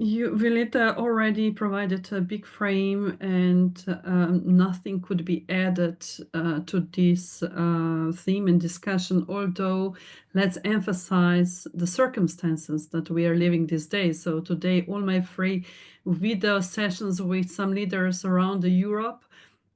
Violeta already provided a big frame, and nothing could be added to this theme and discussion, although let's emphasize the circumstances that we are living these days. So today, all my free video sessions with some leaders around Europe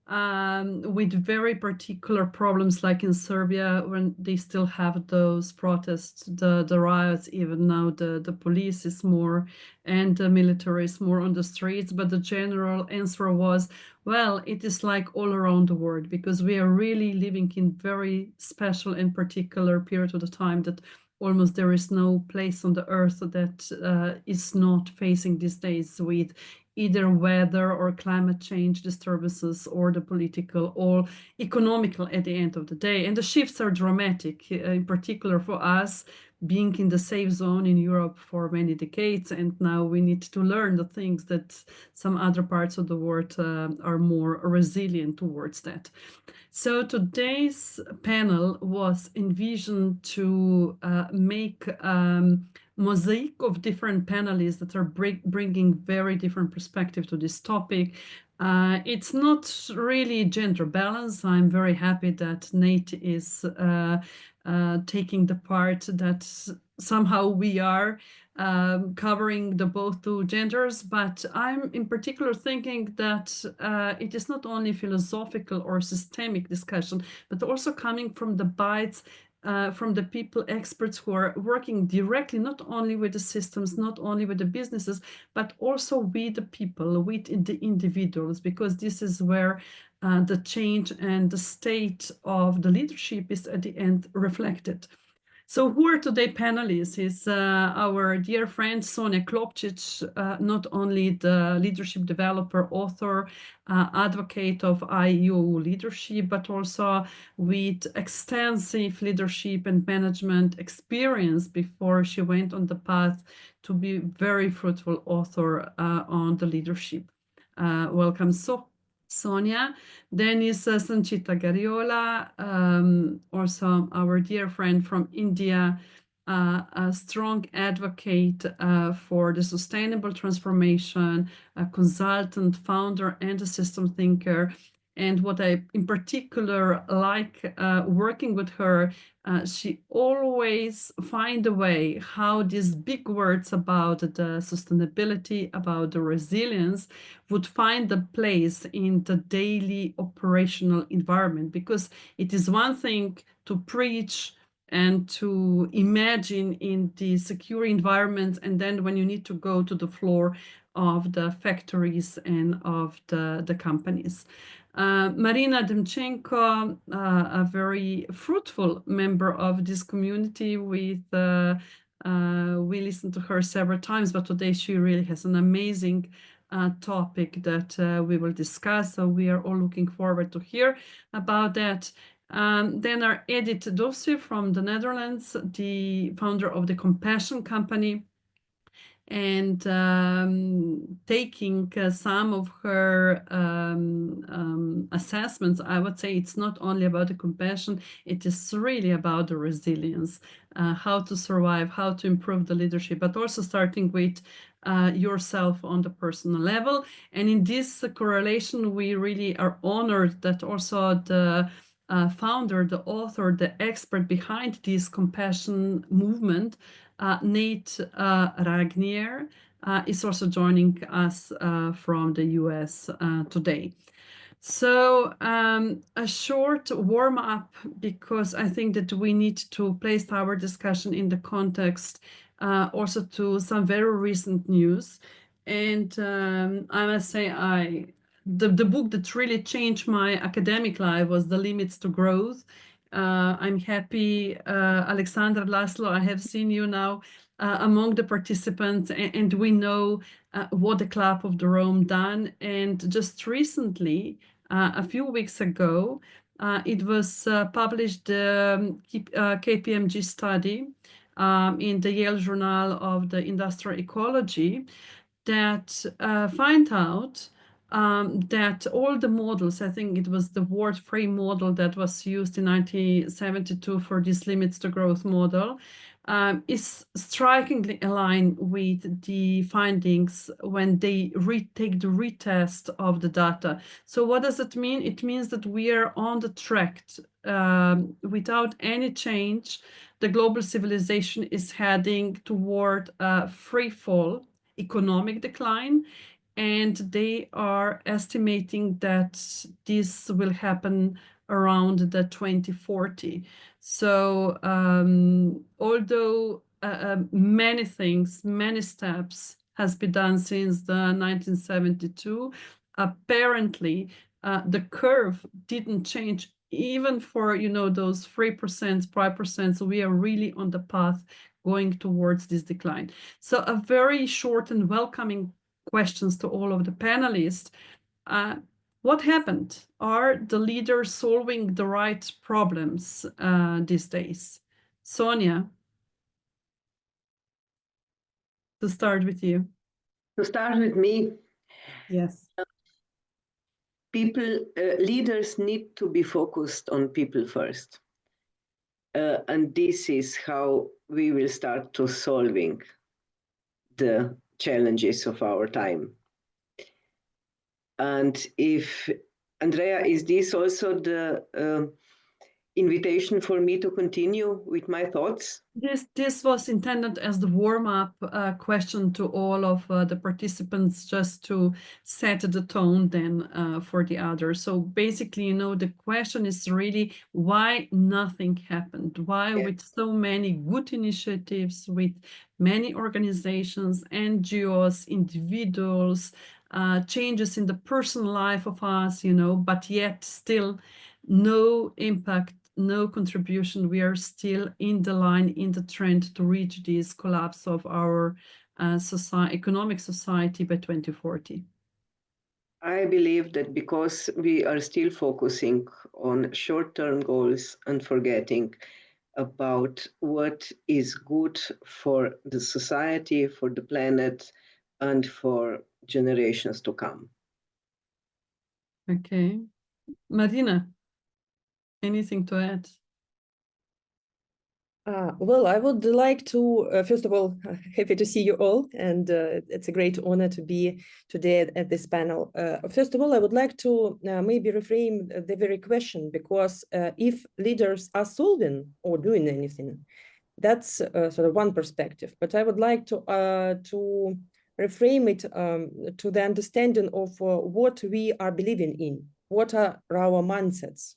with very particular problems, like in Serbia, when they still have those protests, the riots. Even now the police is more and the military is more on the streets. But the general answer was, well, it is like all around the world, because we are really living in very special and particular period of the time that almost there is no place on the earth that is not facing these days with either weather or climate change disturbances or the political or economical at the end of the day. And the shifts are dramatic, in particular for us being in the safe zone in Europe for many decades. And now we need to learn the things that some other parts of the world are more resilient towards that. So today's panel was envisioned to make mosaic of different panelists that are bringing very different perspective to this topic. It's not really gender balance. I'm very happy that Nate is taking the part that somehow we are covering the both two genders, but I'm in particular thinking that it is not only philosophical or systemic discussion, but also coming from the bites from the people, experts who are working directly, not only with the systems, not only with the businesses, but also with the people, with the individuals, because this is where the change and the state of the leadership is at the end reflected. So who are today panelists is our dear friend Sonja Klopčič, not only the leadership developer, author, advocate of IU leadership, but also with extensive leadership and management experience before she went on the path to be very fruitful author on the leadership. Welcome, Sonja. Then is Sanchita Gariola, also our dear friend from India, a strong advocate for the sustainable transformation, a consultant, founder, and a system thinker. And what I in particular like working with her, she always find a way how these big words about the sustainability, about the resilience would find a place in the daily operational environment. Because it is one thing to preach and to imagine in the secure environment, and then when you need to go to the floor of the factories and of the companies. Marina Demchenko, a very fruitful member of this community. We listened to her several times, but today she really has an amazing topic that we will discuss. So we are all looking forward to hear about that. Then our Edith Doosje from the Netherlands, the founder of the Compassion Company, and taking some of her assessments, I would say it's not only about the compassion, it is really about the resilience, how to survive, how to improve the leadership, but also starting with yourself on the personal level. And in this correlation, we really are honored that also the founder, the author, the expert behind this compassion movement, Nate Ragnier, is also joining us from the US today. So a short warm-up, because I think that we need to place our discussion in the context also to some very recent news. And I must say, the book that really changed my academic life was The Limits to Growth. I'm happy, Alexander, Laszlo, I have seen you now among the participants, and we know what the Club of the Rome done. And just recently, a few weeks ago, it was published the KPMG study in the Yale Journal of the Industrial Ecology that find out that all the models, I think it was the Ward frame model that was used in 1972 for this limits to growth model, is strikingly aligned with the findings when they take the retest of the data. So what does it mean? It means that we are on the track. Without any change, the global civilization is heading toward a free fall, economic decline, and they are estimating that this will happen around the 2040. So although many things, many steps has been done since the 1972, apparently the curve didn't change even for, you know, those 3%, 5%. So we are really on the path going towards this decline. So a very short and welcoming questions to all of the panelists. What happened? Are the leaders solving the right problems these days? Sonja, to start with you. To start with me. Yes. People, leaders need to be focused on people first. And this is how we will start to solving the challenges of our time. And if, Andrea, is this also the invitation for me to continue with my thoughts? This was intended as the warm-up question to all of the participants, just to set the tone then for the others. So basically, you know, the question is really why nothing happened? Why, with so many good initiatives, with many organizations, NGOs, individuals, changes in the personal life of us, you know, but yet still no impact, no contribution. We are still in the line, in the trend to reach this collapse of our economic society by 2040. I believe that because we are still focusing on short-term goals and forgetting about what is good for the society, for the planet, and for generations to come. Okay. Marina, anything to add? Well, I would like to, first of all, happy to see you all, and it's a great honor to be today at this panel. First of all, I would like to maybe reframe the very question, because if leaders are solving or doing anything, that's sort of one perspective. But I would like to reframe it to the understanding of what we are believing in, what are our mindsets,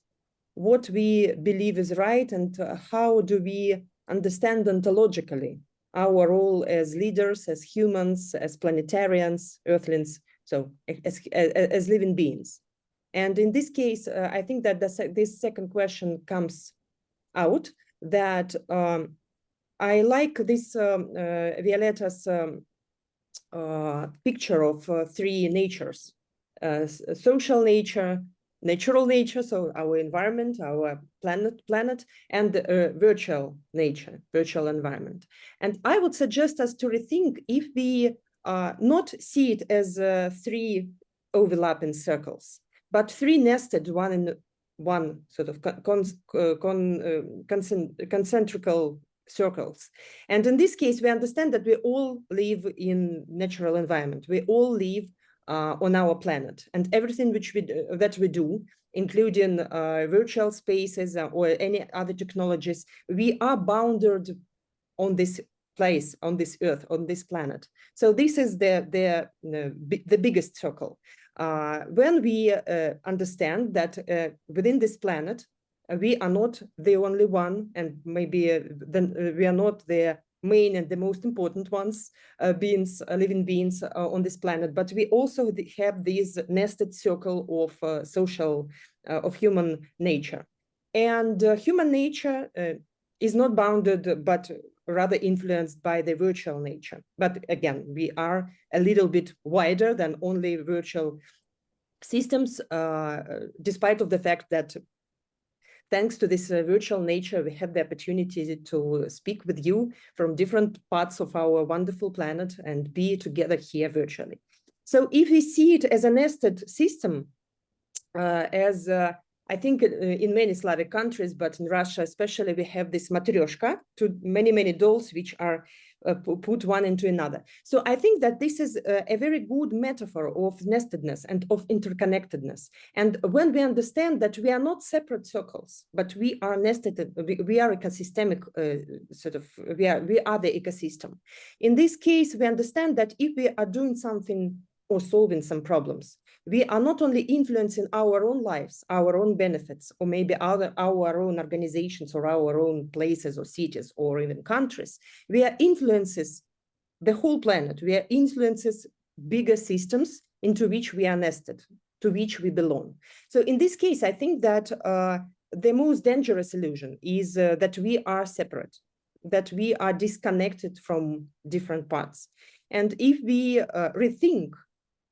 what we believe is right, and how do we understand ontologically our role as leaders, as humans, as planetarians, earthlings, so as living beings. And in this case, I think that this second question comes out, that I like this Violetta's picture of three natures, social nature, natural nature, so our environment, our planet, and virtual nature, virtual environment. And I would suggest us to rethink if we not see it as three overlapping circles, but three nested, one in one sort of concentrical circles. And in this case, we understand that we all live in natural environment. We all live on our planet, and everything that we do, including virtual spaces or any other technologies, we are bounded on this place, on this earth, on this planet. So this is the biggest circle. When we understand that within this planet, we are not the only one, and maybe then we are not the main and the most important ones, living beings on this planet, but we also have this nested circle of of human nature. And human nature is not bounded, but rather influenced by the virtual nature. But again, we are a little bit wider than only virtual systems, despite of the fact that thanks to this virtual nature, we have the opportunity to speak with you from different parts of our wonderful planet and be together here virtually. So if we see it as a nested system, as I think in many Slavic countries, but in Russia especially, we have this matryoshka, many dolls which are put one into another. So I think that this is a very good metaphor of nestedness and of interconnectedness. And when we understand that we are not separate circles, but we are nested, we are ecosystemic, we are the ecosystem. In this case, we understand that if we are doing something or solving some problems, we are not only influencing our own lives, our own benefits, or maybe our own organizations or our own places or cities or even countries. We are influences the whole planet. We are influences bigger systems into which we are nested, to which we belong. So in this case, I think that the most dangerous illusion is that we are separate, that we are disconnected from different parts. And if we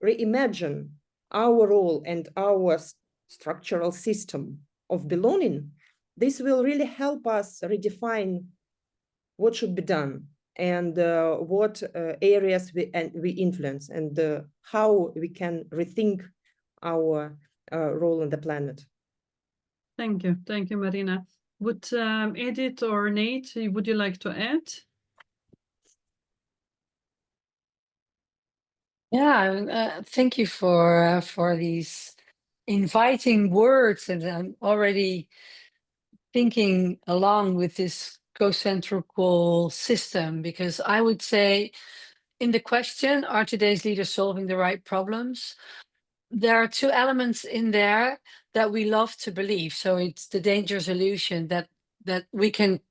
reimagine our role and our structural system of belonging, this will really help us redefine what should be done and what areas we influence and how we can rethink our role on the planet. Thank you, Marina. Would Edith or Nate, would you like to add? Yeah, thank you for these inviting words, and I'm already thinking along with this co-centrical system, because I would say in the question, are today's leaders solving the right problems? There are two elements in there that we love to believe. So it's the dangerous illusion that we can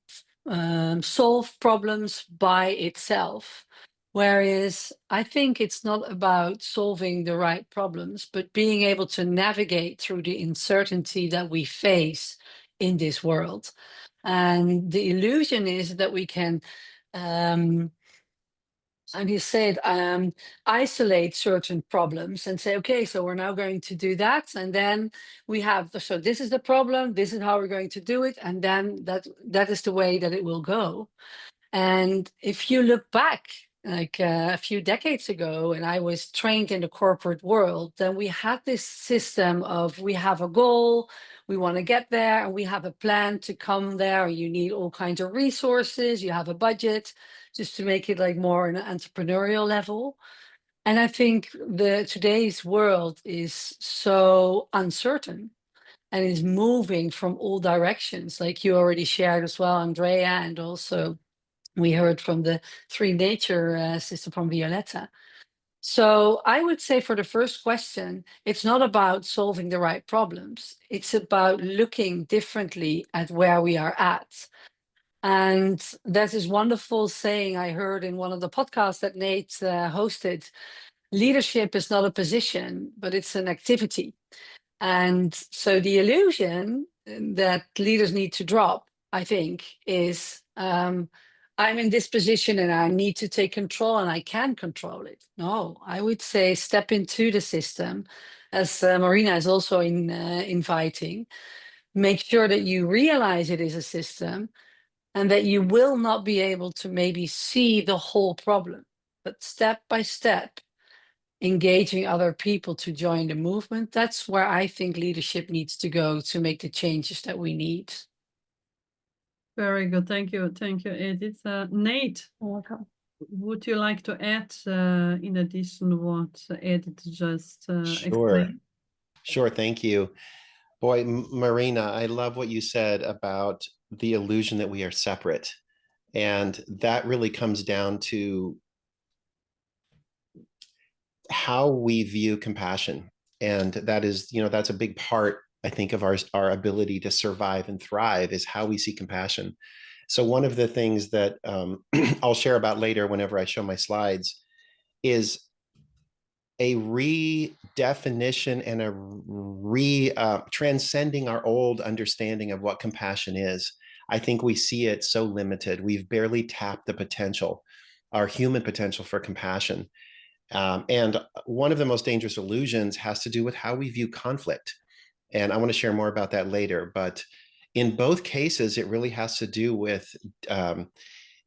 solve problems by itself. Whereas I think it's not about solving the right problems, but being able to navigate through the uncertainty that we face in this world. And the illusion is that we can, and he said, isolate certain problems and say, okay, so we're now going to do that. And then we have, so this is the problem, this is how we're going to do it. And then that is the way that it will go. And if you look back, like a few decades ago, and I was trained in the corporate world, then we had this system of, we have a goal, we want to get there, and we have a plan to come there. You need all kinds of resources, you have a budget, just to make it like more an entrepreneurial level. And I think today's world is so uncertain and is moving from all directions, like you already shared as well, Andrea, and also we heard from the three nature system from Violetta. So I would say for the first question, it's not about solving the right problems. It's about looking differently at where we are at. And there's this wonderful saying I heard in one of the podcasts that Nate hosted. Leadership is not a position, but it's an activity. And so the illusion that leaders need to drop, I think, is I'm in this position and I need to take control and I can control it. No, I would say step into the system, as Marina is also inviting. Make sure that you realize it is a system and that you will not be able to maybe see the whole problem, but step by step, engaging other people to join the movement. That's where I think leadership needs to go to make the changes that we need. Very good. Thank you, Edith. Nate, welcome. Would you like to add in addition what Edith just Sure. explained? Sure, thank you. Boy, Marina, I love what you said about the illusion that we are separate. And that really comes down to how we view compassion. And that is, that's a big part, I think, of our ability to survive and thrive is how we see compassion. So one of the things that I'll share about later whenever I show my slides is a redefinition and a transcending our old understanding of what compassion is. I think we see it so limited. We've barely tapped the potential, our human potential for compassion. And one of the most dangerous illusions has to do with how we view conflict. And I want to share more about that later. But in both cases, it really has to do with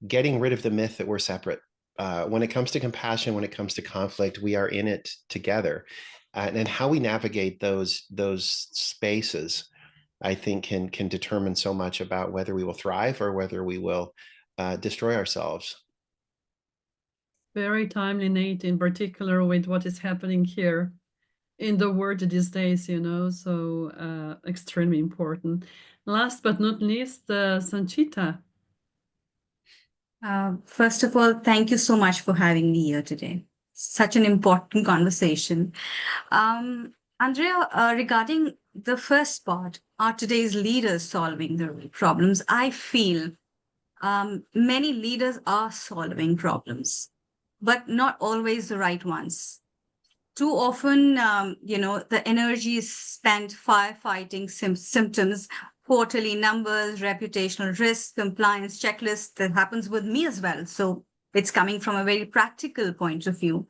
getting rid of the myth that we're separate. When it comes to compassion, when it comes to conflict, we are in it together. And how we navigate those spaces I think can determine so much about whether we will thrive or whether we will destroy ourselves. Very timely, Nate, in particular with what is happening here in the world these days, you know, so extremely important. Last but not least, Sanchita. First of all, thank you so much for having me here today. Such an important conversation. Andrea, regarding the first part, are today's leaders solving the problems? I feel many leaders are solving problems, but not always the right ones. Too often, the energy is spent firefighting symptoms, quarterly numbers, reputational risks, compliance checklists. That happens with me as well. So it's coming from a very practical point of view,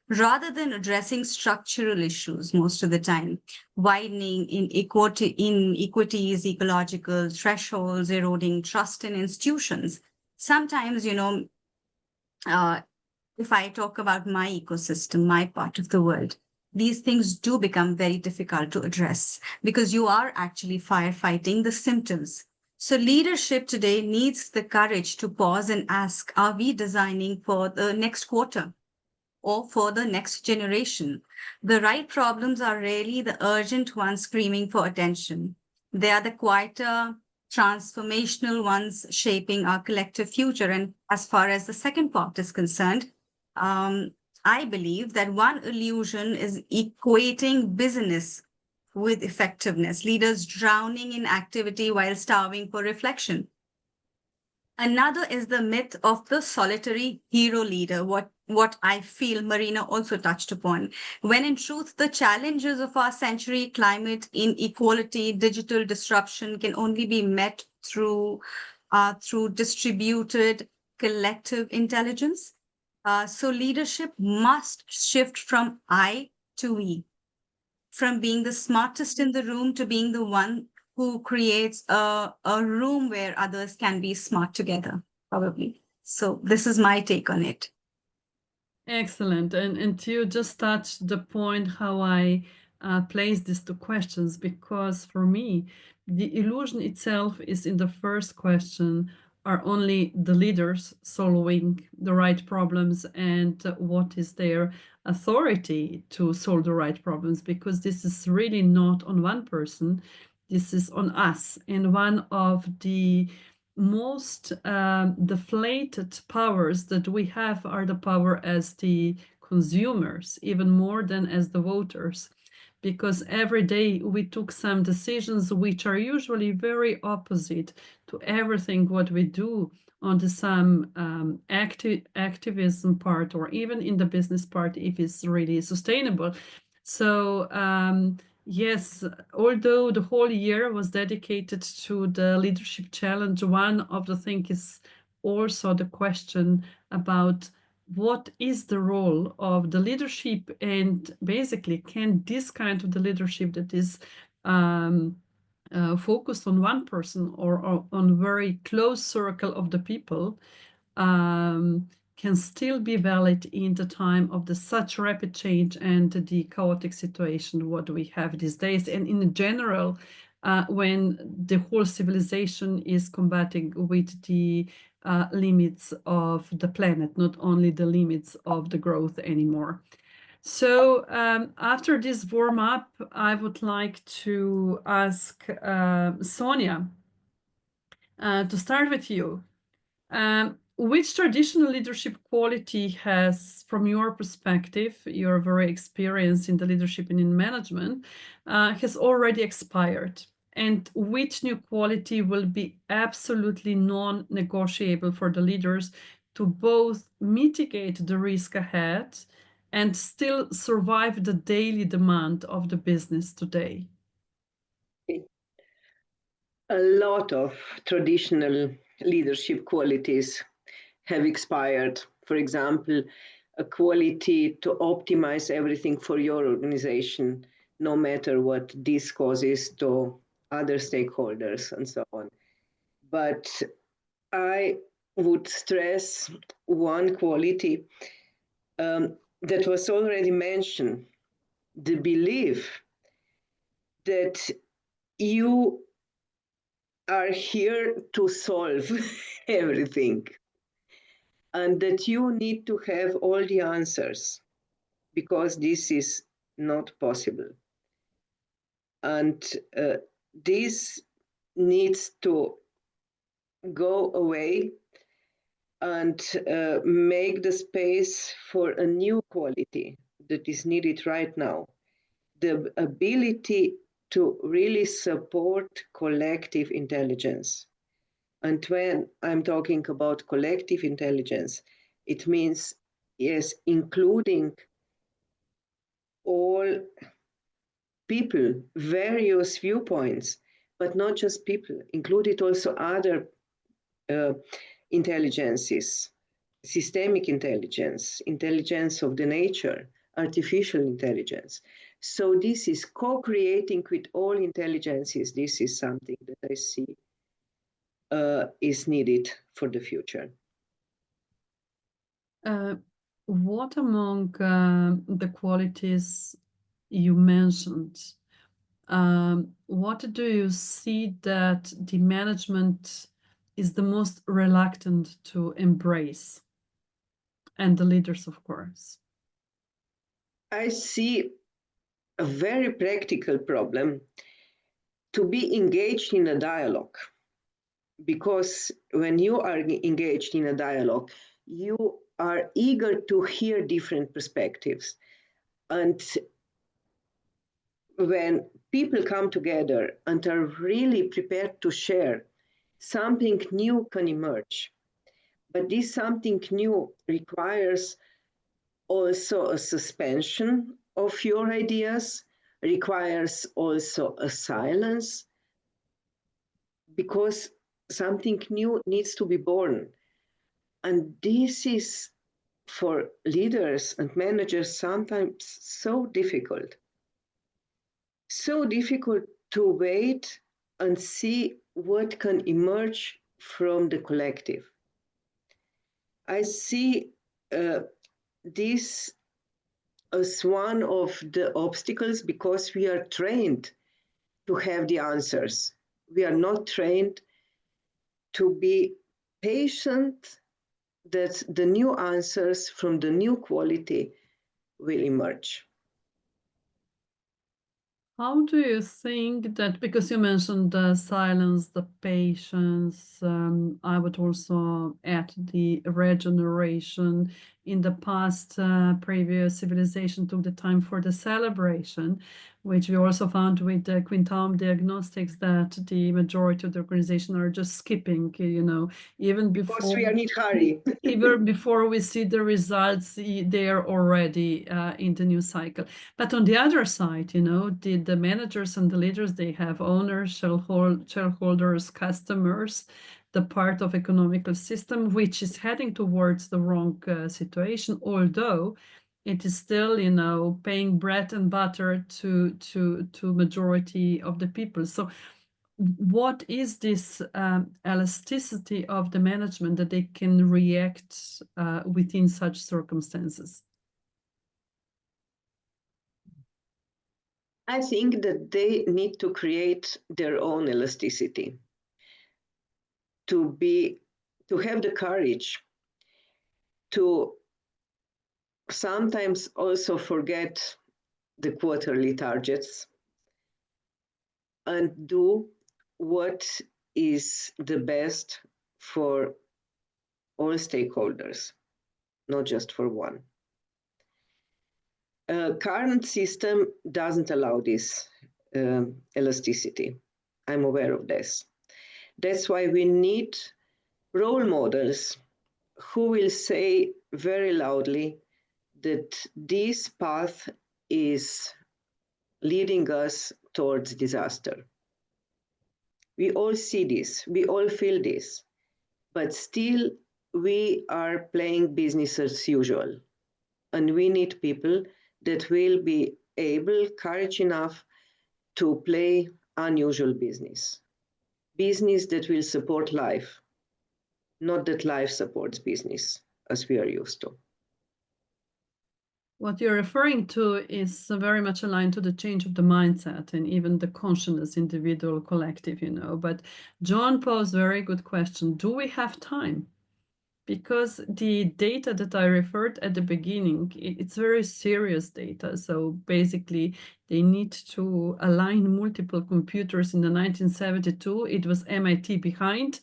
rather than addressing structural issues most of the time, widening inequities, ecological thresholds, eroding trust in institutions. Sometimes, if I talk about my ecosystem, my part of the world, these things do become very difficult to address because you are actually firefighting the symptoms. So leadership today needs the courage to pause and ask, are we designing for the next quarter or for the next generation? The right problems are rarely the urgent ones screaming for attention. They are the quieter, transformational ones shaping our collective future. And as far as the second part is concerned, I believe that one illusion is equating business with effectiveness, leaders drowning in activity while starving for reflection. Another is the myth of the solitary hero leader, what I feel Marina also touched upon, when in truth, the challenges of our century, climate inequality, digital disruption, can only be met through distributed collective intelligence. So leadership must shift from I to we, from being the smartest in the room to being the one who creates a room where others can be smart together, probably. So this is my take on it. Excellent. And you just touched the point how I place these two questions, because for me, the illusion itself is in the first question, are only the leaders solving the right problems, and what is their authority to solve the right problems? Because this is really not on one person, this is on us. And one of the most deflated powers that we have are the power as the consumers, even more than as the voters, because every day we took some decisions which are usually very opposite to everything what we do on the some activism part, or even in the business part, if it's really sustainable. So yes, although the whole year was dedicated to the leadership challenge, one of the things is also the question about what is the role of the leadership, and basically can this kind of the leadership that is focused on one person or on very close circle of the people can still be valid in the time of the such rapid change and the chaotic situation what we have these days, and in general when the whole civilization is combating with the limits of the planet, not only the limits of the growth anymore. So after this warm-up, I would like to ask Sonja to start with you. Which traditional leadership quality has, from your perspective, you're very experienced in the leadership and in management, has already expired? And which new quality will be absolutely non-negotiable for the leaders to both mitigate the risk ahead and still survive the daily demand of the business today? A lot of traditional leadership qualities have expired. For example, a quality to optimize everything for your organization, no matter what this causes to other stakeholders and so on. But I would stress one quality that was already mentioned, the belief that you are here to solve everything, and that you need to have all the answers, because this is not possible. And this needs to go away and make the space for a new quality that is needed right now. The ability to really support collective intelligence. And when I'm talking about collective intelligence, it means, yes, including all people, various viewpoints, but not just people, included also other intelligences, systemic intelligence, intelligence of the nature, artificial intelligence. So this is co-creating with all intelligences. This is something that I see is needed for the future. What among the qualities you mentioned, what do you see that the management is the most reluctant to embrace, and the leaders, of course? I see a very practical problem to be engaged in a dialogue, because when you are engaged in a dialogue, you are eager to hear different perspectives. And when people come together and are really prepared to share, something new can emerge. But this something new requires also a suspension of your ideas, requires also a silence, because something new needs to be born. And this is, for leaders and managers, sometimes so difficult. So difficult to wait and see what can emerge from the collective. I see this as one of the obstacles, because we are trained to have the answers. We are not trained to be patient that the new answers from the new quality will emerge. How do you think that, because you mentioned the silence, the patience, I would also add the regeneration. In the past, previous civilization took the time for the celebration, which we also found with the quintum diagnostics, that the majority of the organization are just skipping, even before. Because we are in a hurry. Even before we see the results, they are already in the new cycle. But on the other side, the managers and the leaders, they have owners, shareholders, customers, the part of economical system, which is heading towards the wrong situation, although it is still, paying bread and butter to majority of the people. So what is this elasticity of the management that they can react within such circumstances? I think that they need to create their own elasticity, to have the courage to sometimes also forget the quarterly targets and do what is the best for all stakeholders, not just for one. Current system doesn't allow this elasticity. I'm aware of this. That's why we need role models who will say very loudly that this path is leading us towards disaster. We all see this, we all feel this, but still we are playing business as usual. And we need people that will be able, courage enough to play unusual business. Business that will support life, not that life supports business, as we are used to. What you're referring to is very much aligned to the change of the mindset and even the consciousness, individual, collective, you know. But John posed a very good question. Do we have time? Because the data that I referred at the beginning, it's very serious data. So basically, they need to align multiple computers. In the 1972, it was MIT behind.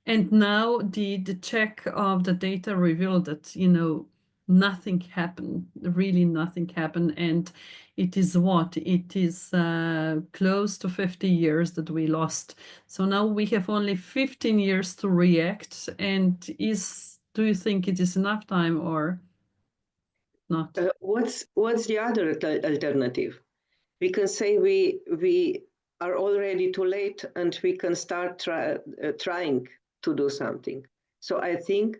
And now the check of the data revealed that, you know, nothing happened, really nothing happened. And it is what? It is close to 50 years that we lost. So now we have only 15 years to react. And do you think it is enough time or not? What's the other alternative? We can say we are already too late and we can start trying to do something. So I think,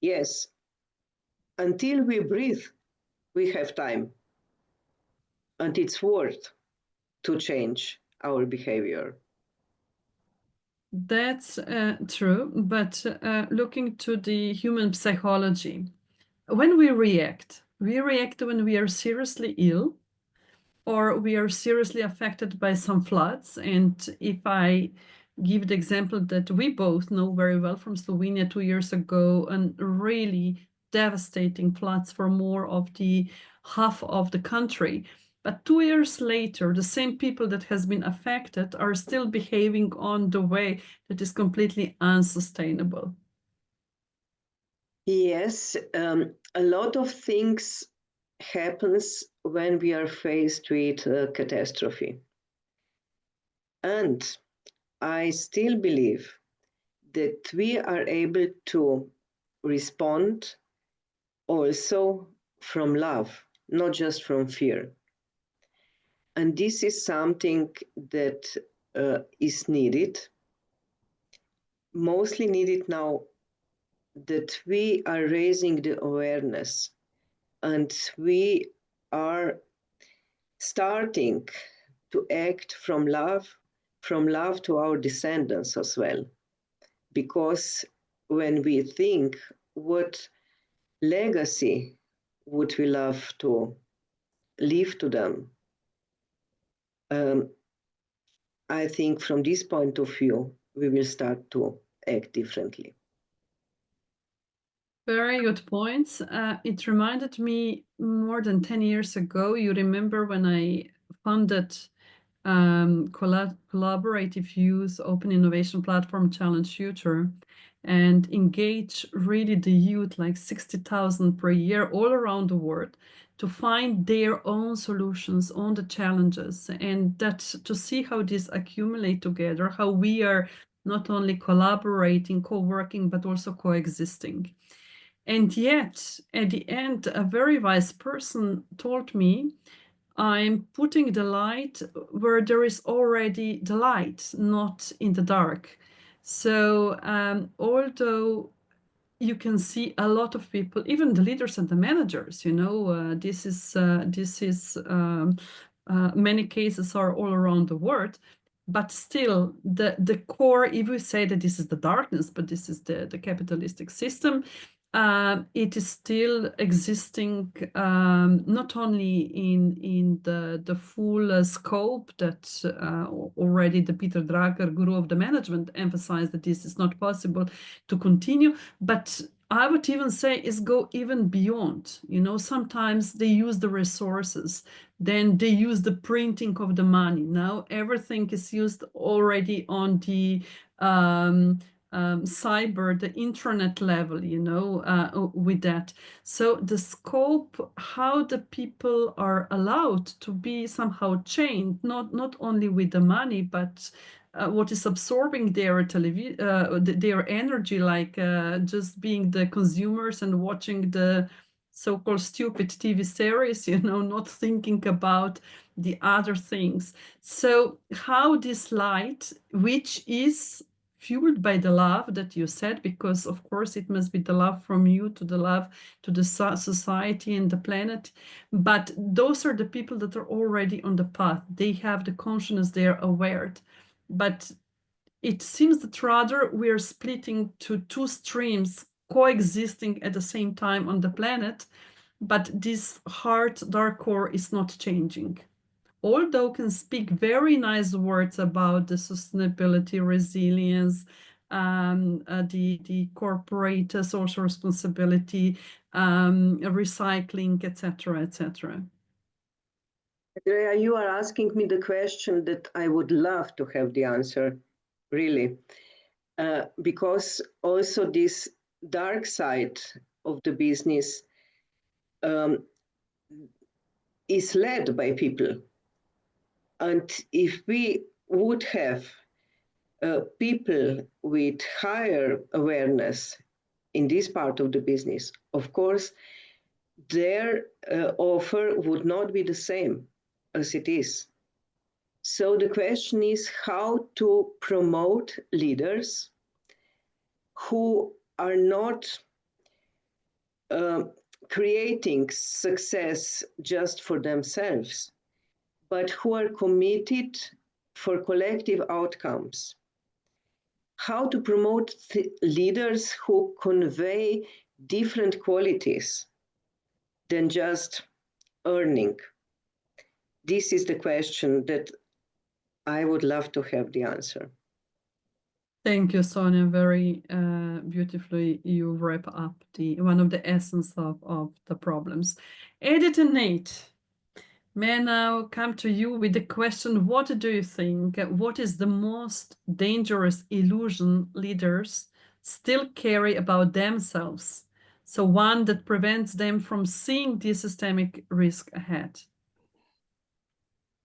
yes, until we breathe, we have time. And it's worth to change our behavior. That's true, but looking to the human psychology, when we react when we are seriously ill or we are seriously affected by some floods. And if I give the example that we both know very well from Slovenia 2 years ago, and really devastating floods for more of the half of the country. But 2 years later, the same people that has been affected are still behaving on the way that is completely unsustainable. Yes, a lot of things happens when we are faced with a catastrophe. And I still believe that we are able to respond also from love, not just from fear. And this is something that is needed, mostly needed now that we are raising the awareness and we are starting to act from love to our descendants as well. Because when we think what legacy would we love to leave to them, I think from this point of view, we will start to act differently. Very good points. It reminded me more than 10 years ago. You remember when I founded collaborative youth open innovation platform Challenge Future and engage really the youth, like 60,000 per year all around the world, to find their own solutions on the challenges, and that to see how these accumulate together, how we are not only collaborating, co-working, but also coexisting. And yet, at the end, a very wise person told me, I'm putting the light where there is already the light, not in the dark. So although you can see a lot of people, even the leaders and the managers, you know, this is many cases are all around the world. But still, the core, if we say that this is the darkness, but this is the capitalistic system, it is still existing, not only in the full scope that already the Peter Drucker, guru of the management, emphasized that this is not possible to continue, but I would even say is go even beyond. You know, sometimes they use the resources, then they use the printing of the money. Now everything is used already on the cyber, the intranet level, you know, with that. So the scope, how the people are allowed to be somehow chained, not only with the money, but what is absorbing their their energy, like just being the consumers and watching the so-called stupid TV series, you know, not thinking about the other things. So how this light, which is fueled by the love that you said, because of course it must be the love from you to the love to the society and the planet, but those are the people that are already on the path. They have the consciousness, they are aware. But it seems that rather we are splitting to two streams coexisting at the same time on the planet, but this hard, dark core is not changing. Although can speak very nice words about the sustainability, resilience, the corporate social responsibility, recycling, etc., etc. Andreja, you are asking me the question that I would love to have the answer, really, because also this dark side of the business is led by people. And if we would have people with higher awareness in this part of the business, of course, their offer would not be the same as it is. So the question is how to promote leaders who are not creating success just for themselves, but who are committed for collective outcomes. How to promote leaders who convey different qualities than just earning. This is the question that I would love to have the answer. Thank you, Sonja. Very beautifully you wrap up one of the essence of the problems. Edith and Nate, may I now come to you with the question, what do you think? What is the most dangerous illusion leaders still carry about themselves? So one that prevents them from seeing the systemic risk ahead.